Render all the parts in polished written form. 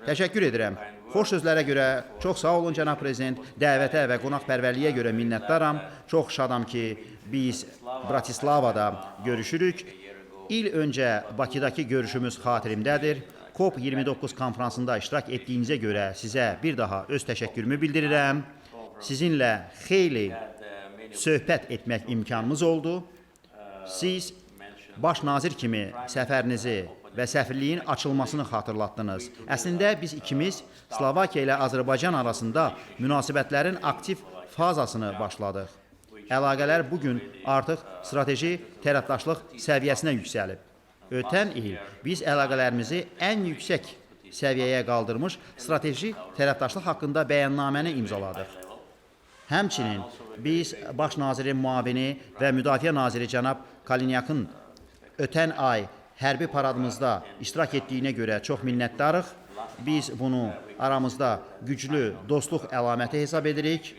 Təşəkkür edirəm. Xoş sözlərə görə çox sağ olun, cənab prezident. Dəvətə və qonaqpərvərliyə görə minnətdaram. Çox şadam ki, biz Bratislavada görüşürük. İl öncə Bakıdakı görüşümüz xatirimdədir. COP29 konferansında iştirak etdiyinizə görə sizə bir daha öz təşəkkürümü bildirirəm. Sizinlə xeyli söhbət etmək imkanımız oldu. Siz baş nazir kimi səfərinizi və səfirliyin açılmasını xatırlatdınız. Əslində biz ikimiz Slovakiya ilə Azərbaycan arasında münasibətlərin aktiv fazasını başladıq. Əlaqələr bugün artıq strateji tərəfdaşlıq səviyyəsinə yüksəlib. Ötən il biz əlaqələrimizi ən yüksək səviyyəyə qaldırmış strateji tərəfdaşlıq haqqında bəyannaməni imzaladıq. Həmçinin biz baş nazirin müavini və müdafiə naziri cənab Kalinyakın ötən ay hərbi paradımızda iştirak etdiyinə görə çox minnətdarıq. Biz bunu aramızda güclü dostluq əlaməti hesab edirik.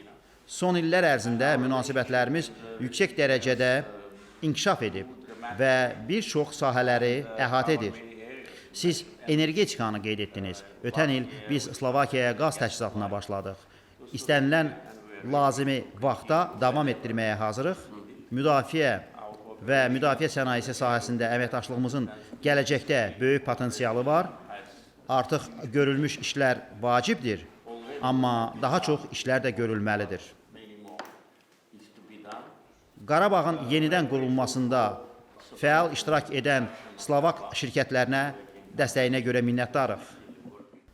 Son illər ərzində münasibətlərimiz yüksək dərəcədə inkişaf edib və bir çox sahələri əhatə edir. Siz energetikanı qeyd etdiniz. Ötən il biz Slovakiyaya qaz təchizatına başladıq. İstənilən lazımi vaxtda davam etdirməyə hazırıq. Müdafiə və müdafiə sənayesi sahəsində əməkdaşlığımızın gələcəkdə böyük potensialı var. Artıq görülmüş işlər vacibdir, amma daha çox işlər də görülməlidir. Qarabağın yenidən qurulmasında fəal iştirak edən Slovak şirkətlərinə dəstəyinə görə minnətdarıq.